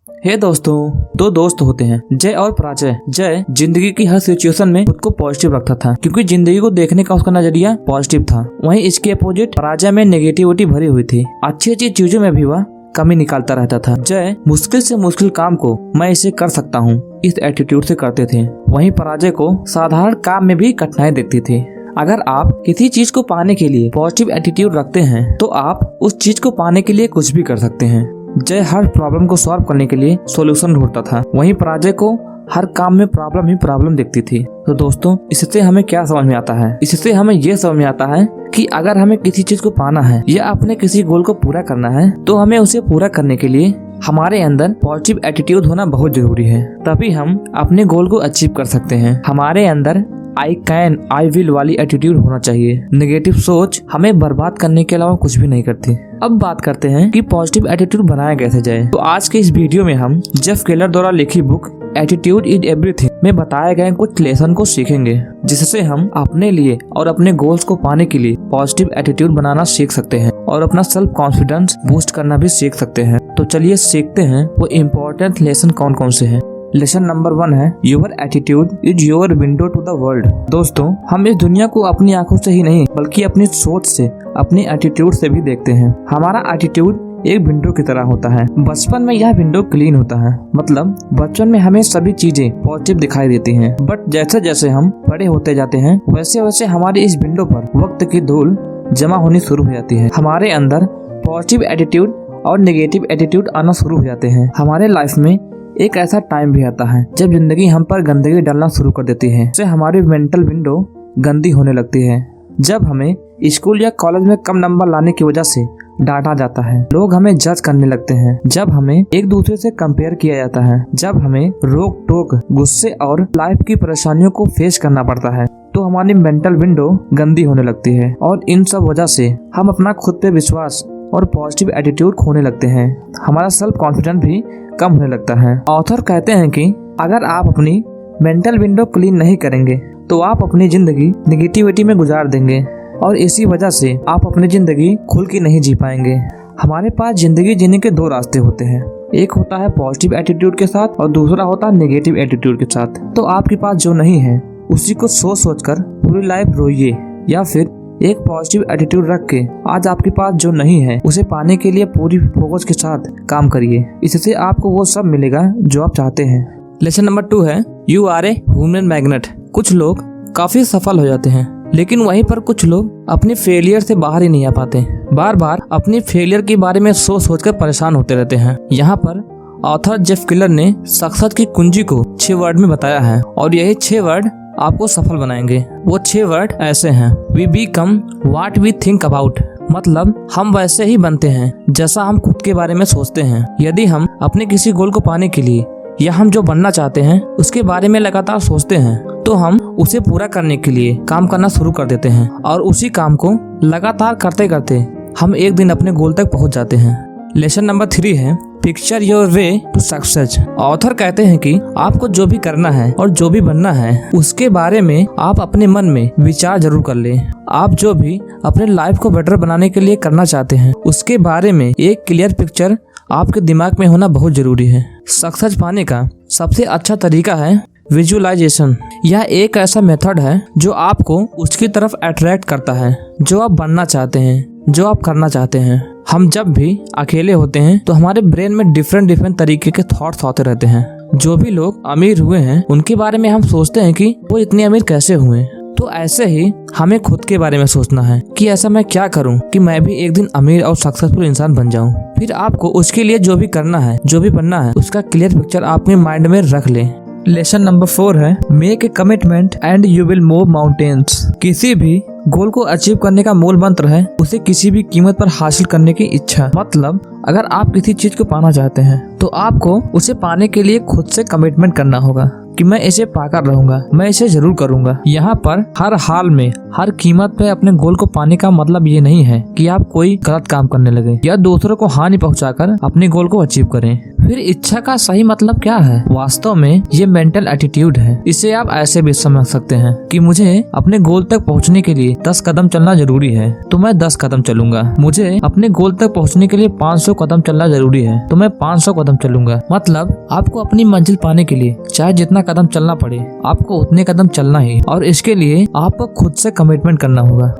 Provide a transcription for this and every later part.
हे दोस्तों, दो दोस्त होते हैं, जय और पराजय। जय जिंदगी की हर सिचुएशन में खुद को पॉजिटिव रखता था क्योंकि जिंदगी को देखने का उसका नजरिया पॉजिटिव था। वहीं इसके अपोजिट पराजय में नेगेटिविटी भरी हुई थी। अच्छी अच्छी चीजों में भी वह कमी निकालता रहता था। जय मुश्किल से मुश्किल काम को मैं इसे कर सकता हूँ इस एटीट्यूड से करते थे। वहीं पराजय को साधारण काम में भी कठिनाई दिखती थी। अगर आप किसी चीज को पाने के लिए पॉजिटिव एटीट्यूड रखते हैं तो आप उस चीज को पाने के लिए कुछ भी कर सकते हैं। जय हर प्रॉब्लम को सॉल्व करने के लिए सॉल्यूशन ढूंढता था, वहीं पराजय को हर काम में प्रॉब्लम ही प्रॉब्लम दिखती थी। तो दोस्तों, इससे हमें क्या समझ में आता है? इससे हमें ये समझ में आता है कि अगर हमें किसी चीज को पाना है या अपने किसी गोल को पूरा करना है तो हमें उसे पूरा करने के लिए हमारे अंदर पॉजिटिव एटीट्यूड होना बहुत जरूरी है। तभी हम अपने गोल को अचीव कर सकते हैं। हमारे अंदर आई कैन, आई विल वाली एटीट्यूड होना चाहिए। नेगेटिव सोच हमें बर्बाद करने के अलावा कुछ भी नहीं करती। अब बात करते हैं कि पॉजिटिव एटीट्यूड बनाया कैसे जाए। तो आज के इस वीडियो में हम जेफ केलर द्वारा लिखी बुक एटीट्यूड इज एवरीथिंग में बताए गए कुछ लेसन को सीखेंगे, जिससे हम अपने लिए और अपने गोल्स को पाने के लिए पॉजिटिव एटीट्यूड बनाना सीख सकते हैं और अपना सेल्फ कॉन्फिडेंस बूस्ट करना भी सीख सकते हैं। तो चलिए सीखते हैं वो इम्पोर्टेंट लेसन कौन कौन से हैं। लेसन नंबर 1 है your attitude is your window to the world. दोस्तों, हम इस दुनिया को अपनी आंखों से ही नहीं बल्कि अपनी सोच से, अपने एटीट्यूड से भी देखते हैं। हमारा एटीट्यूड एक विंडो की तरह होता है। बचपन में यह विंडो क्लीन होता है, मतलब बचपन में हमें सभी चीजें पॉजिटिव दिखाई देती हैं। बट जैसे जैसे हम बड़े होते जाते हैं वैसे वैसे हमारी इस विंडो पर वक्त की धूल जमा होनी शुरू हो जाती है। हमारे अंदर पॉजिटिव एटीट्यूड और नेगेटिव एटीट्यूड आना शुरू हो जाते हैं। हमारे लाइफ में एक ऐसा टाइम भी आता है जब जिंदगी हम पर गंदगी डालना शुरू कर देती है, जिससे हमारी मेंटल विंडो गंदी होने लगती है। जब हमें स्कूल या कॉलेज में कम नंबर लाने की वजह से डांटा जाता है, लोग हमें जज करने लगते हैं, जब हमें एक दूसरे से कंपेयर किया जाता है, जब हमें रोक टोक, गुस्से और लाइफ की परेशानियों को फेस करना पड़ता है, तो हमारी मेंटल विंडो गंदी होने लगती है और इन सब वजह से हम अपना खुद पे विश्वास और पॉजिटिव एटीट्यूड खोने लगते हैं। हमारा सेल्फ कॉन्फिडेंस भी कम होने लगता है। ऑथर कहते हैं कि अगर आप अपनी मेंटल विंडो क्लीन नहीं करेंगे तो आप अपनी जिंदगी निगेटिविटी में गुजार देंगे और इसी वजह से आप अपनी जिंदगी खुल के नहीं जी पाएंगे। हमारे पास जिंदगी जीने के दो रास्ते होते हैं, एक होता है पॉजिटिव एटीट्यूड के साथ और दूसरा होता है नेगेटिव एटीट्यूड के साथ। तो आपके पास जो नहीं है उसी को सोच सोच कर पूरी लाइफ रोइए, या फिर एक पॉजिटिव एटीट्यूड रख के आज आपके पास जो नहीं है उसे पाने के लिए पूरी फोकस के साथ काम करिए। इससे आपको वो सब मिलेगा जो आप चाहते हैं। लेसन नंबर 2 है you are a human magnet. कुछ लोग काफी सफल हो जाते हैं, लेकिन वहीं पर कुछ लोग अपने फेलियर से बाहर ही नहीं आ पाते। बार बार अपने फेलियर के बारे में सोच सोच कर परेशान होते रहते हैं। यहाँ पर ऑथर जेफ केलर ने सक्सेस की कुंजी को 6 वर्ड में बताया है और यही 6 वर्ड आपको सफल बनाएंगे। वो 6 वर्ड ऐसे हैं। We become what we think about, मतलब हम वैसे ही बनते हैं जैसा हम खुद के बारे में सोचते हैं। यदि हम अपने किसी गोल को पाने के लिए या हम जो बनना चाहते हैं उसके बारे में लगातार सोचते हैं तो हम उसे पूरा करने के लिए काम करना शुरू कर देते हैं और उसी काम को लगातार करते करते हम एक दिन अपने गोल तक पहुंच जाते हैं। लेसन नंबर 3 है picture your way to success. Author कहते हैं कि आपको जो भी करना है और जो भी बनना है उसके बारे में आप अपने मन में विचार जरूर कर लें। आप जो भी अपने लाइफ को बेटर बनाने के लिए करना चाहते हैं उसके बारे में एक क्लियर पिक्चर आपके दिमाग में होना बहुत जरूरी है। सक्सेस पाने का सबसे अच्छा तरीका है विजुअलाइजेशन। यह एक ऐसा मेथड है जो आपको उसकी तरफ अट्रैक्ट करता है जो आप बनना चाहते हैं, जो आप करना चाहते हैं। हम जब भी अकेले होते हैं तो हमारे ब्रेन में डिफरेंट तरीके के थॉट्स आते रहते हैं। जो भी लोग अमीर हुए हैं उनके बारे में हम सोचते हैं कि वो इतने अमीर कैसे हुए। तो ऐसे ही हमें खुद के बारे में सोचना है कि ऐसा मैं क्या करूं कि मैं भी एक दिन अमीर और सक्सेसफुल इंसान बन जाऊं। फिर आपको उसके लिए जो भी करना है, जो भी बनना है, उसका क्लियर पिक्चर अपने माइंड में रख लें। लेसन नंबर 4 है make a commitment and you will move mountains. किसी भी गोल को अचीव करने का मूल मंत्र है उसे किसी भी कीमत पर हासिल करने की इच्छा। मतलब अगर आप किसी चीज को पाना चाहते हैं तो आपको उसे पाने के लिए खुद से कमिटमेंट करना होगा। कि मैं इसे पाकर रहूंगा, मैं इसे जरूर करूंगा। यहाँ पर हर हाल में हर कीमत पे अपने गोल को पाने का मतलब ये नहीं है कि आप कोई गलत काम करने लगे या दूसरों को हानि पहुंचाकर अपने गोल को अचीव करें। फिर इच्छा का सही मतलब क्या है? वास्तव में ये मेंटल एटीट्यूड है। इसे आप ऐसे भी समझ सकते हैं कि मुझे अपने गोल तक पहुंचने के लिए 10 कदम चलना जरूरी है, तो मैं 10 कदम चलूंगा। मुझे अपने गोल तक पहुंचने के लिए 500 कदम चलना जरूरी है, तो मैं 500 कदम चलूंगा। मतलब आपको अपनी मंजिल पाने के लिए चाहे जितना कदम चलना पड़े, आपको उतने कदम चलना ही, और इसके लिए आपको खुद से कमिटमेंट करना होगा।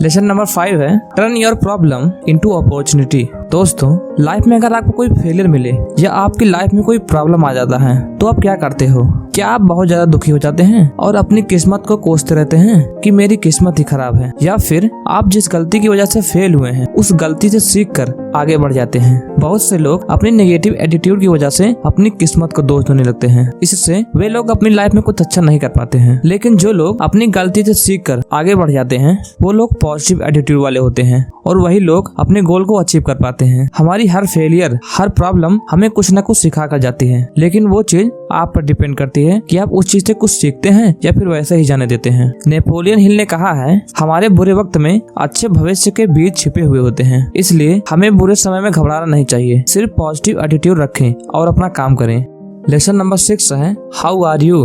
लेसन नंबर 5 है turn your problem into opportunity. दोस्तों, लाइफ में अगर आपको कोई फेलियर मिले या आपकी लाइफ में कोई प्रॉब्लम आ जाता है तो आप क्या करते हो? क्या आप बहुत ज्यादा दुखी हो जाते हैं और अपनी किस्मत को कोसते रहते हैं कि मेरी किस्मत ही खराब है, या फिर आप जिस गलती की वजह से फेल हुए हैं उस गलती से सीखकर आगे बढ़ जाते हैं? बहुत से लोग अपनी नेगेटिव एटीट्यूड की वजह से अपनी किस्मत को दोष देने लगते हैं। इससे वे लोग अपनी लाइफ में कुछ अच्छा नहीं कर पाते हैं। लेकिन जो लोग अपनी गलती से सीखकर आगे बढ़ जाते हैं वो लोग पॉजिटिव एटीट्यूड वाले होते हैं, और वही लोग अपने गोल को अचीव कर पाते हैं। हमारी हर फेलियर, हर प्रॉब्लम हमें कुछ न कुछ सिखा कर जाती है, लेकिन वो चीज आप पर डिपेंड करती है कि आप उस चीज से कुछ सीखते हैं या फिर वैसे ही जाने देते हैं। नेपोलियन हिल ने कहा है, हमारे बुरे वक्त में अच्छे भविष्य के बीज छिपे हुए होते हैं, इसलिए हमें बुरे समय में घबराना नहीं चाहिए। सिर्फ पॉजिटिव एटीट्यूड रखें और अपना काम करें। लेसन नंबर 6 है हाउ आर यू।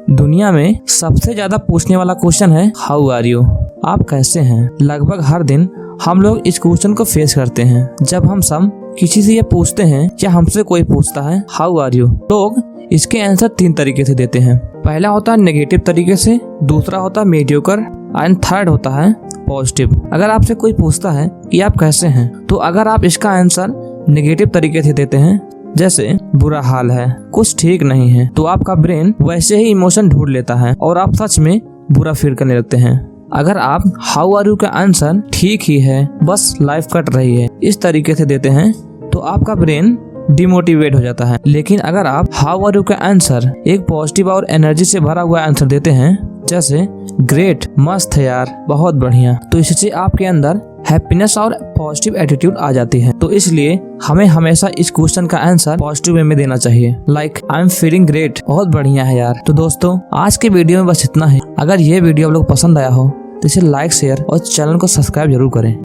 दुनिया में सबसे ज्यादा पूछने वाला क्वेश्चन है हाउ आर यू, आप कैसे हैं। लगभग हर दिन हम लोग इस क्वेश्चन को फेस करते हैं। जब हम सब किसी से ये पूछते हैं या हमसे कोई पूछता है हाउ आर यू, लोग इसके आंसर 3 तरीके से देते हैं। पहला होता है नेगेटिव तरीके से, दूसरा होता है मीडियोकर, एंड थर्ड होता है पॉजिटिव। अगर आपसे कोई पूछता है कि आप कैसे हैं, तो अगर आप इसका आंसर नेगेटिव तरीके से देते हैं, जैसे बुरा हाल है, कुछ ठीक नहीं है, तो आपका ब्रेन वैसे ही इमोशन ढूंढ लेता है और आप सच में बुरा फील करने लगते हैं। अगर आप हाउ आर यू का आंसर ठीक ही है, बस लाइफ कट रही है, इस तरीके से देते हैं, तो आपका ब्रेन डिमोटिवेट हो जाता है। लेकिन अगर आप हाउ आर यू का आंसर एक पॉजिटिव और एनर्जी से भरा हुआ आंसर देते हैं, जैसे ग्रेट, मस्त है यार, बहुत बढ़िया, तो इससे आपके अंदर हैप्पीनेस और पॉजिटिव एटीट्यूड आ जाती है। तो इसलिए हमें हमेशा इस क्वेश्चन का आंसर पॉजिटिव वे में देना चाहिए, like I am feeling great, बहुत बढ़िया है यार। तो दोस्तों, आज के वीडियो में बस इतना ही। अगर ये वीडियो आप लोग पसंद आया हो तो इसे लाइक, शेयर और चैनल को सब्सक्राइब जरूर करें।